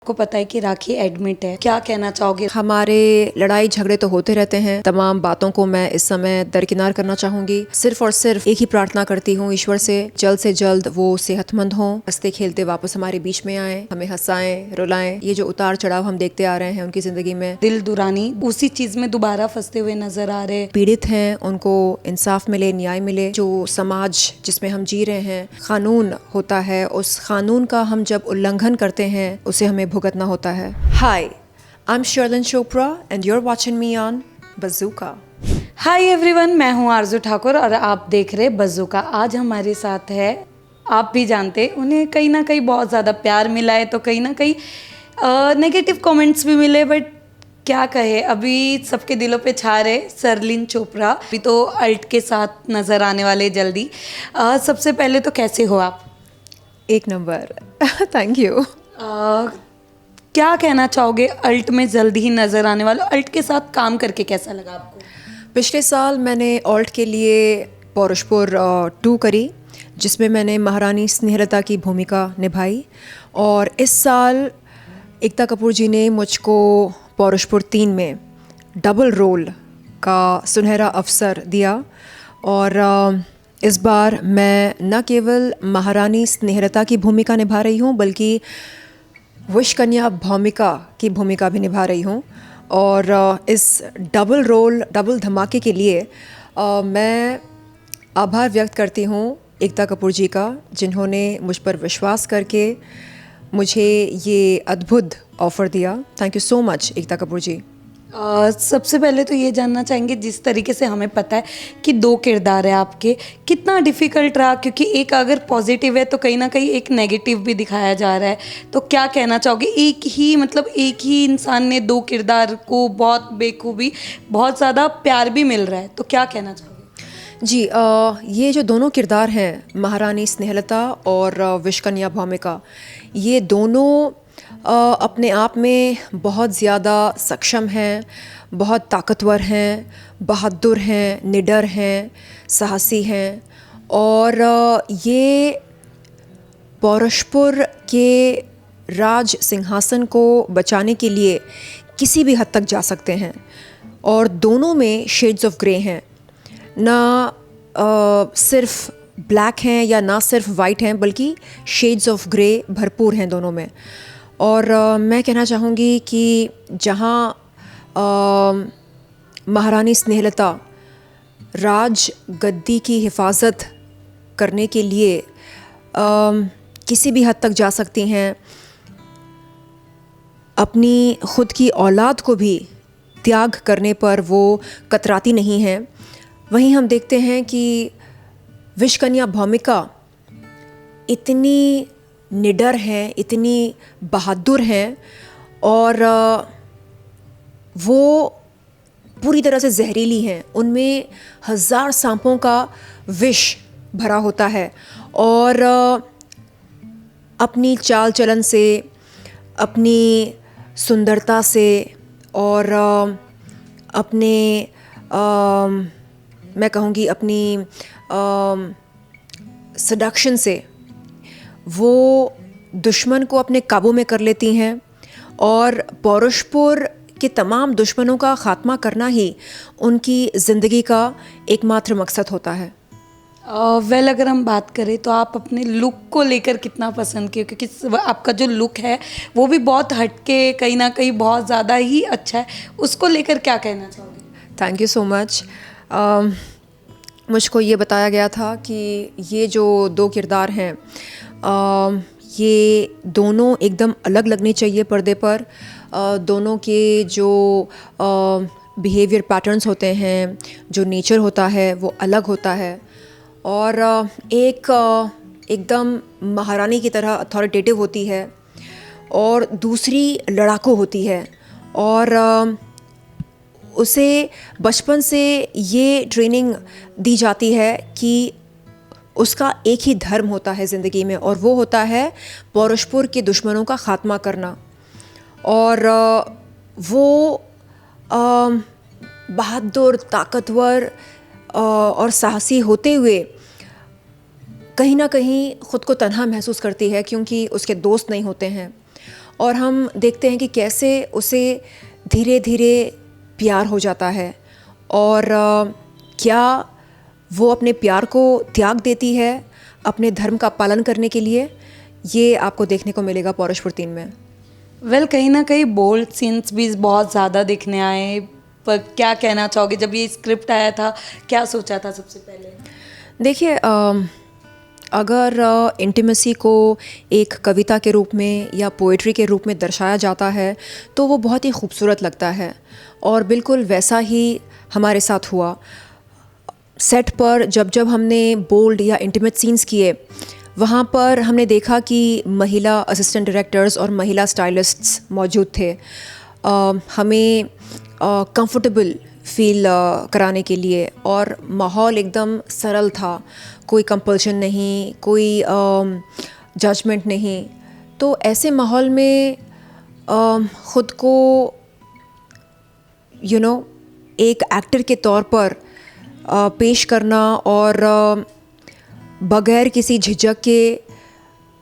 आपको पता है कि राखी एडमिट है, क्या कहना चाहोगे? हमारे लड़ाई झगड़े तो होते रहते हैं। तमाम बातों को मैं इस समय दरकिनार करना चाहूंगी। सिर्फ और सिर्फ एक ही प्रार्थना करती हूँ ईश्वर से जल्द वो सेहतमंद हों, हंसते खेलते वापस हमारे बीच में आए, हमें हंसाएं रुलाएं। ये जो उतार चढ़ाव हम देखते आ रहे हैं उनकी जिंदगी में, दिल दुरानी उसी चीज में दोबारा फंसते हुए नजर आ रहे हैं। पीड़ित हैं उनको इंसाफ मिले, न्याय मिले। जो समाज जिसमें हम जी रहे हैं, कानून होता है, उस कानून का हम जब उल्लंघन करते हैं उसे हमें भुगतना होता है। Hi, I am Sherlyn Chopra and you are watching me on Bazooka. Hi everyone, मैं हूँ आरजू ठाकुर और आप देख रहे बज़ूका। आज हमारे साथ है, आप भी जानते हैं, उन्हें कहीं ना कहीं बहुत ज़्यादा प्यार मिला है, तो कहीं ना कहीं नेगेटिव कमेंट्स भी मिले, बट क्या कहे, अभी सबके दिलों पे छा रहे शर्लिन चोपड़ा। अभी तो अल्ट के साथ नज़र आने वाले जल्दी। सबसे पहले तो कैसे हो आप? एक नंबर। Thank you. क्या कहना चाहोगे, अल्ट में जल्दी ही नज़र आने वाले, अल्ट के साथ काम करके कैसा लगा आपको? पिछले साल मैंने ऑल्ट के लिए पौरुषपुर 2 करी, जिसमें मैंने महारानी स्नेहलता की भूमिका निभाई। और इस साल एकता कपूर जी ने मुझको पौरुषपुर 3 में डबल रोल का सुनहरा अवसर दिया। और इस बार मैं न केवल महारानी स्नेहलता की भूमिका निभा रही हूँ, बल्कि विश कन्या भौमिका की भूमिका भी निभा रही हूँ। और इस डबल रोल, डबल धमाके के लिए मैं आभार व्यक्त करती हूँ एकता कपूर जी का, जिन्होंने मुझ पर विश्वास करके मुझे ये अद्भुत ऑफ़र दिया। Thank you so much Ekta Kapoor जी। सबसे पहले तो ये जानना चाहेंगे, जिस तरीके से हमें पता है कि 2 किरदार है आपके, कितना डिफ़िकल्ट रहा? क्योंकि एक अगर पॉजिटिव है तो कहीं ना कहीं एक नेगेटिव भी दिखाया जा रहा है, तो क्या कहना चाहोगे? एक ही इंसान ने 2 किरदार को बहुत बेखूबी, बहुत ज़्यादा प्यार भी मिल रहा है, तो क्या कहना चाहोगे? जी, ये जो दोनों किरदार हैं, महारानी स्नेहलता और विश कन्या भौमिका, ये दोनों अपने आप में बहुत ज़्यादा सक्षम हैं, बहुत ताकतवर हैं, बहादुर हैं, निडर हैं, साहसी हैं। और ये पौरुषपुर के राज सिंहासन को बचाने के लिए किसी भी हद तक जा सकते हैं। और दोनों में शेड्स ऑफ ग्रे हैं, ना सिर्फ ब्लैक हैं या ना सिर्फ वाइट हैं, बल्कि शेड्स ऑफ ग्रे भरपूर हैं दोनों में। और मैं कहना चाहूँगी कि जहाँ महारानी स्नेहलता राज गद्दी की हिफाजत करने के लिए किसी भी हद तक जा सकती हैं, अपनी खुद की औलाद को भी त्याग करने पर वो कतराती नहीं हैं, वहीं हम देखते हैं कि विश कन्या भौमिका इतनी निडर हैं, इतनी बहादुर हैं, और वो पूरी तरह से जहरीली हैं। उनमें 1000 सांपों का विष भरा होता है। और अपनी चाल चलन से, अपनी सुंदरता से और अपने मैं कहूँगी अपनी सडक्शन से वो दुश्मन को अपने काबू में कर लेती हैं। और पौरुषपुर के तमाम दुश्मनों का ख़ात्मा करना ही उनकी ज़िंदगी का एकमात्र मकसद होता है। अगर हम बात करें तो आप अपने लुक को लेकर कितना पसंद किए? क्योंकि आपका जो लुक है वो भी बहुत हटके, कहीं ना कहीं बहुत ज़्यादा ही अच्छा है, उसको लेकर क्या कहना चाहोगे? Thank you so much. मुझको ये बताया गया था कि ये जो 2 किरदार हैं, ये दोनों एकदम अलग लगने चाहिए पर्दे पर। दोनों के जो बिहेवियर पैटर्न्स होते हैं, जो नेचर होता है, वो अलग होता है। और एक एकदम महारानी की तरह अथॉरिटेटिव होती है, और दूसरी लड़ाकू होती है। और उसे बचपन से ये ट्रेनिंग दी जाती है कि उसका एक ही धर्म होता है ज़िंदगी में, और वो होता है पौरुषपुर के दुश्मनों का ख़ात्मा करना। और वो बहादुर, ताकतवर और साहसी होते हुए कहीं ना कहीं ख़ुद को तन्हा महसूस करती है, क्योंकि उसके दोस्त नहीं होते हैं। और हम देखते हैं कि कैसे उसे धीरे धीरे प्यार हो जाता है और क्या वो अपने प्यार को त्याग देती है अपने धर्म का पालन करने के लिए, ये आपको देखने को मिलेगा पौरुषपुर 3 में। वेल कहीं ना कहीं बोल्ड सीन्स भी बहुत ज़्यादा दिखने आए, पर क्या कहना चाहोगे, जब ये स्क्रिप्ट आया था क्या सोचा था सबसे पहले? देखिए, अगर इंटीमेसी को एक कविता के रूप में या पोएट्री के रूप में दर्शाया जाता है तो वो बहुत ही खूबसूरत लगता है, और बिल्कुल वैसा ही हमारे साथ हुआ। सेट पर जब जब हमने बोल्ड या इंटीमेट सीन्स किए, वहाँ पर हमने देखा कि महिला असिस्टेंट डायरेक्टर्स और महिला स्टाइलिस्ट्स मौजूद थे हमें कंफर्टेबल फील कराने के लिए, और माहौल एकदम सरल था, कोई कंपल्शन नहीं, कोई जजमेंट नहीं। तो ऐसे माहौल में ख़ुद को एक एक्टर के तौर पर पेश करना और बग़ैर किसी झिझक के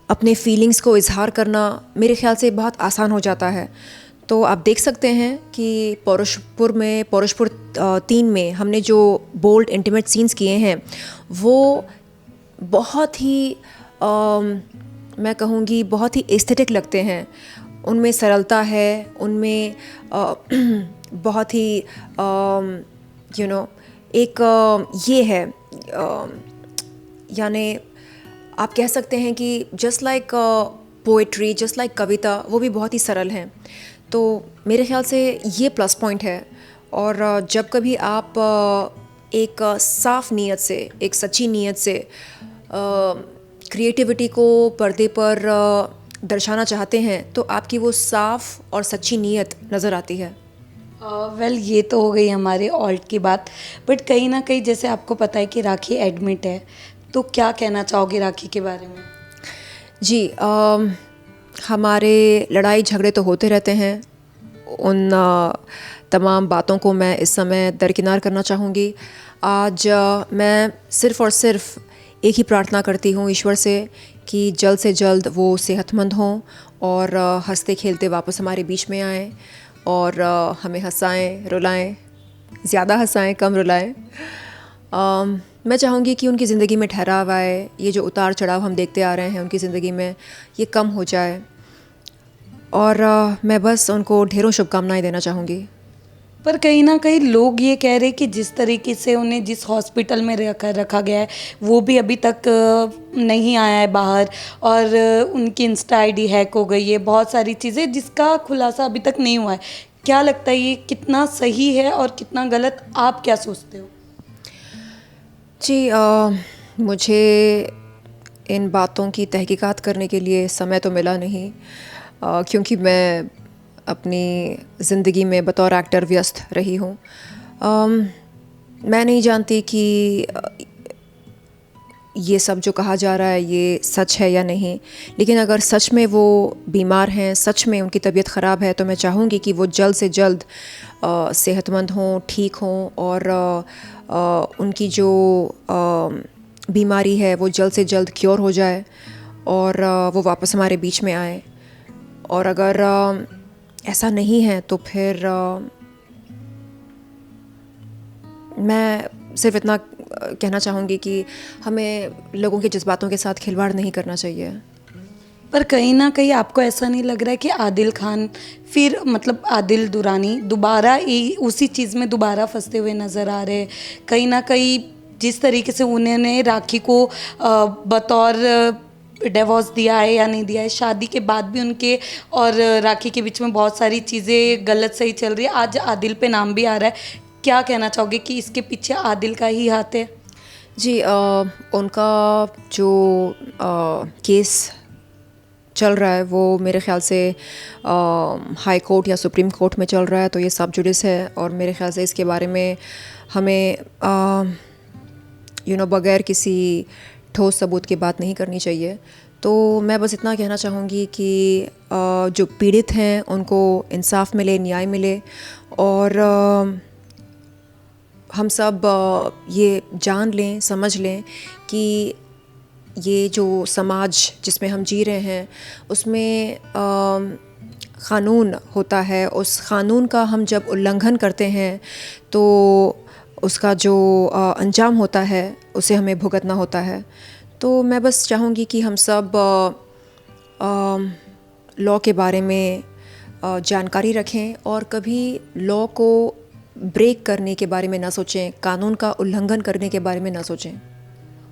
अपने फीलिंग्स को इजहार करना मेरे ख़्याल से बहुत आसान हो जाता है। तो आप देख सकते हैं कि पौरुषपुर 3 में हमने जो बोल्ड इंटीमेट सीन्स किए हैं वो बहुत ही मैं कहूँगी बहुत ही एस्थेटिक लगते हैं। उनमें सरलता है, उनमें बहुत ही एक ये है, यानी आप कह सकते हैं कि just like poetry, just like कविता, वो भी बहुत ही सरल हैं। तो मेरे ख़्याल से ये प्लस पॉइंट है। और जब कभी आप एक साफ़ नीयत से, एक सच्ची नीयत से क्रिएटिविटी को पर्दे पर दर्शाना चाहते हैं तो आपकी वो साफ़ और सच्ची नीयत नज़र आती है। वेल ये तो हो गई हमारे ऑल्ट की बात, बट कहीं ना कहीं जैसे आपको पता है कि राखी एडमिट है, तो क्या कहना चाहोगे राखी के बारे में? जी, हमारे लड़ाई झगड़े तो होते रहते हैं। उन तमाम बातों को मैं इस समय दरकिनार करना चाहूँगी। आज मैं सिर्फ़ और सिर्फ एक ही प्रार्थना करती हूँ ईश्वर से कि जल्द से जल्द वो सेहतमंद हों और हंसते खेलते वापस हमारे बीच में आएँ और हमें हंसाएं, रुलाएं, ज़्यादा हंसाएं, कम रुलाएं। मैं चाहूँगी कि उनकी ज़िंदगी में ठहराव आए, ये जो उतार चढ़ाव हम देखते आ रहे हैं उनकी ज़िंदगी में, ये कम हो जाए, और मैं बस उनको ढेरों शुभकामनाएं देना चाहूँगी। पर कहीं ना कहीं लोग ये कह रहे कि जिस तरीके से उन्हें जिस हॉस्पिटल में रखा गया है वो भी अभी तक नहीं आया है बाहर, और उनकी इंस्टा आईडी हैक हो गई है, बहुत सारी चीज़ें जिसका खुलासा अभी तक नहीं हुआ है। क्या लगता है ये कितना सही है और कितना गलत, आप क्या सोचते हो? जी, मुझे इन बातों की तहकीकात करने के लिए समय तो मिला नहीं, क्योंकि मैं अपनी ज़िंदगी में बतौर एक्टर व्यस्त रही हूँ। मैं नहीं जानती कि ये सब जो कहा जा रहा है ये सच है या नहीं, लेकिन अगर सच में वो बीमार हैं, सच में उनकी तबीयत ख़राब है, तो मैं चाहूँगी कि वो जल्द से जल्द सेहतमंद हों, ठीक हों, और उनकी जो बीमारी है वो जल्द से जल्द क्योर हो जाए और वो वापस हमारे बीच में आए। और अगर ऐसा नहीं है तो फिर मैं सिर्फ इतना कहना चाहूँगी कि हमें लोगों के जज्बातों के साथ खिलवाड़ नहीं करना चाहिए। पर कहीं ना कहीं आपको ऐसा नहीं लग रहा है कि आदिल खान फिर मतलब आदिल दुरानी दोबारा उसी चीज़ में दोबारा फंसते हुए नज़र आ रहे हैं? कहीं ना कहीं जिस तरीके से उन्होंने राखी को बतौर डिवोर्स दिया है या नहीं दिया है, शादी के बाद भी उनके और राखी के बीच में बहुत सारी चीज़ें गलत सही चल रही है, आज आदिल पे नाम भी आ रहा है, क्या कहना चाहोगे कि इसके पीछे आदिल का ही हाथ है? जी, उनका जो केस चल रहा है वो मेरे ख़्याल से हाई कोर्ट या सुप्रीम कोर्ट में चल रहा है, तो ये सब जुडिस है, और मेरे ख़्याल से इसके बारे में हमें बग़ैर किसी ठोस सबूत की बात नहीं करनी चाहिए। तो मैं बस इतना कहना चाहूँगी कि जो पीड़ित हैं उनको इंसाफ मिले, न्याय मिले, और हम सब ये जान लें, समझ लें कि ये जो समाज जिसमें हम जी रहे हैं उसमें क़ानून होता है, उस क़ानून का हम जब उल्लंघन करते हैं तो उसका जो अंजाम होता है उसे हमें भुगतना होता है। तो मैं बस चाहूँगी कि हम सब लॉ के बारे में जानकारी रखें और कभी लॉ को ब्रेक करने के बारे में ना सोचें, कानून का उल्लंघन करने के बारे में ना सोचें।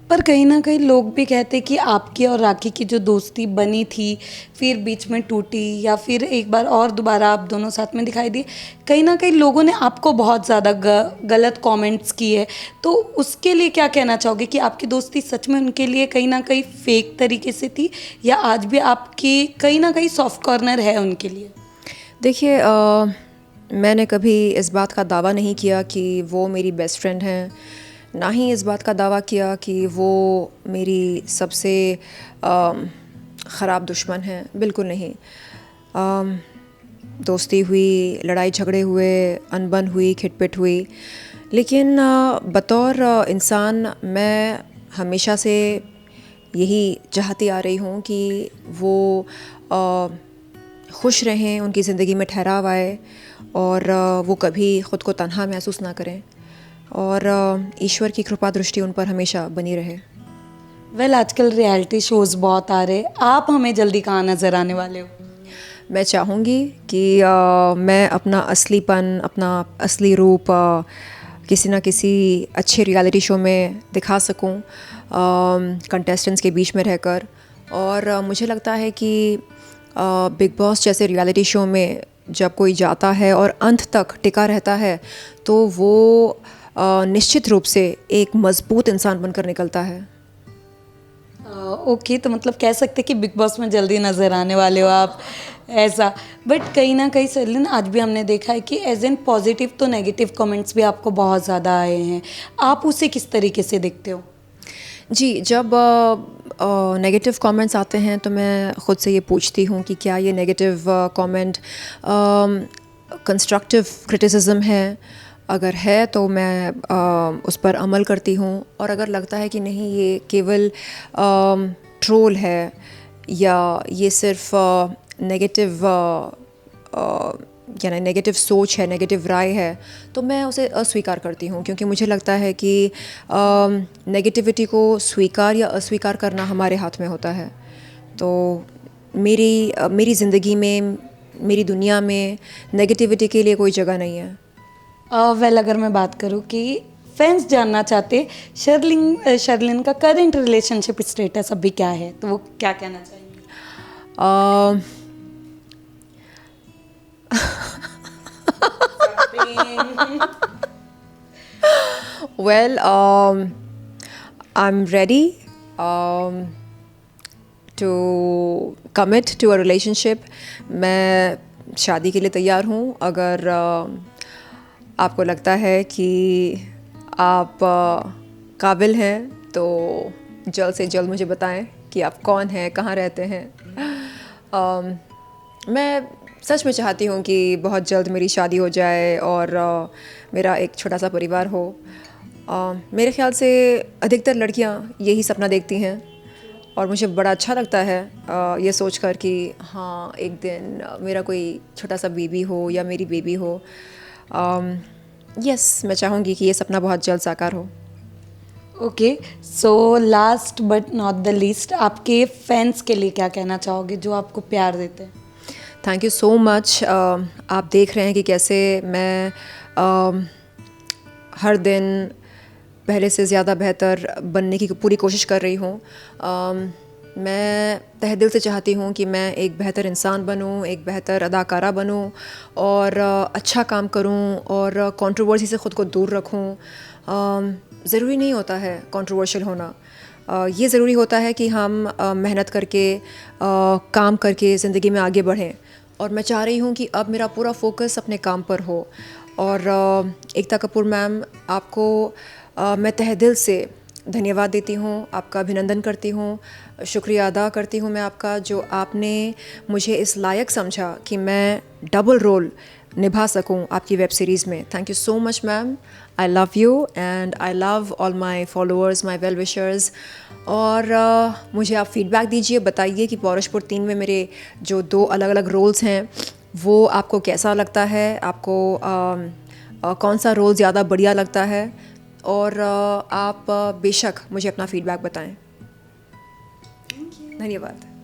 पर कहीं ना कहीं लोग भी कहते कि आपकी और राखी की जो दोस्ती बनी थी फिर बीच में टूटी, या फिर एक बार और दोबारा आप दोनों साथ में दिखाई दिए, कहीं ना कहीं लोगों ने आपको बहुत ज़्यादा गलत कमेंट्स किए। तो उसके लिए क्या कहना चाहोगे कि आपकी दोस्ती सच में उनके लिए कहीं ना कहीं फेक तरीके से थी, या आज भी आपकी कहीं ना कहीं सॉफ्ट कॉर्नर है उनके लिए? देखिए, मैंने कभी इस बात का दावा नहीं किया कि वो मेरी बेस्ट फ्रेंड हैं, ना ही इस बात का दावा किया कि वो मेरी सबसे ख़राब दुश्मन हैं, बिल्कुल नहीं। दोस्ती हुई, लड़ाई झगड़े हुए, अनबन हुई, खिटपिट हुई, लेकिन बतौर इंसान मैं हमेशा से यही चाहती आ रही हूँ कि वो खुश रहें, उनकी ज़िंदगी में ठहराव आए और वो कभी ख़ुद को तन्हा महसूस ना करें, और ईश्वर की कृपा दृष्टि उन पर हमेशा बनी रहे। वेल, आजकल रियलिटी शोज़ बहुत आ रहे, आप हमें जल्दी कहाँ नज़र आने वाले हो? मैं चाहूँगी कि मैं अपना असलीपन, अपना असली रूप किसी न किसी अच्छे रियलिटी शो में दिखा सकूं, कंटेस्टेंट्स के बीच में रहकर। और मुझे लगता है कि बिग बॉस जैसे रियलिटी शो में जब कोई जाता है और अंत तक टिका रहता है तो वो निश्चित रूप से एक मज़बूत इंसान बनकर निकलता है। ओके, तो मतलब कह सकते कि बिग बॉस में जल्दी नज़र आने वाले हो आप, ऐसा। बट कहीं ना कहीं सरलिन, आज भी हमने देखा है कि एज एन पॉजिटिव तो नेगेटिव कमेंट्स भी आपको बहुत ज़्यादा आए हैं, आप उसे किस तरीके से देखते हो? जी, जब नेगेटिव कमेंट्स आते हैं तो मैं ख़ुद से ये पूछती हूँ कि क्या ये नेगेटिव कमेंट कंस्ट्रक्टिव क्रिटिसिज्म है। अगर है तो मैं उस पर अमल करती हूँ, और अगर लगता है कि नहीं, ये केवल ट्रोल है या ये सिर्फ नेगेटिव यानी नेगेटिव सोच है, नेगेटिव राय है, तो मैं उसे अस्वीकार करती हूँ, क्योंकि मुझे लगता है कि नेगेटिविटी को स्वीकार या अस्वीकार करना हमारे हाथ में होता है। तो मेरी ज़िंदगी में, मेरी दुनिया में नेगेटिविटी के लिए कोई जगह नहीं है। वेल, अगर मैं बात करूँ कि फैंस जानना चाहते शर्लिन का करंट रिलेशनशिप स्टेटस अभी क्या है, तो वो क्या कहना चाहेंगे? Well, I'm ready to commit to a relationship. मैं शादी के लिए तैयार हूँ। अगर आपको लगता है कि आप काबिल हैं तो जल्द से जल्द मुझे बताएं कि आप कौन हैं, कहाँ रहते हैं। मैं सच में चाहती हूँ कि बहुत जल्द मेरी शादी हो जाए और मेरा एक छोटा सा परिवार हो। मेरे ख़्याल से अधिकतर लड़कियाँ यही सपना देखती हैं, और मुझे बड़ा अच्छा लगता है ये सोचकर कि हाँ, एक दिन मेरा कोई छोटा सा बेबी हो या मेरी बेबी हो। यस, मैं चाहूँगी कि ये सपना बहुत जल्द साकार हो। Okay, so last but not the least, आपके फैंस के लिए क्या कहना चाहोगे जो आपको प्यार देते हैं? Thank you so much. आप देख रहे हैं कि कैसे मैं हर दिन पहले से ज़्यादा बेहतर बनने की पूरी कोशिश कर रही हूँ। मैं तहे दिल से चाहती हूँ कि मैं एक बेहतर इंसान बनूँ, एक बेहतर अदाकारा बनूँ और अच्छा काम करूँ और कंट्रोवर्सी से ख़ुद को दूर रखूँ। ज़रूरी नहीं होता है कंट्रोवर्शियल होना, ये ज़रूरी होता है कि हम मेहनत करके काम करके ज़िंदगी में आगे बढ़ें। और मैं चाह रही हूँ कि अब मेरा पूरा फोकस अपने काम पर हो। और एकता कपूर मैम, आपको मैं तहे दिल से धन्यवाद देती हूँ, आपका अभिनंदन करती हूँ, शुक्रिया अदा करती हूँ मैं आपका, जो आपने मुझे इस लायक समझा कि मैं डबल रोल निभा सकूं आपकी वेब सीरीज़ में। Thank you so much ma'am, I love you and I love all my followers, my well wishers. और मुझे आप फीडबैक दीजिए, बताइए कि पौरुषपुर 3 में मेरे जो 2 अलग अलग रोल्स हैं वो आपको कैसा लगता है, आपको कौन सा रोल ज़्यादा बढ़िया लगता है, और आप बेशक मुझे अपना फीडबैक बताएं। धन्यवाद।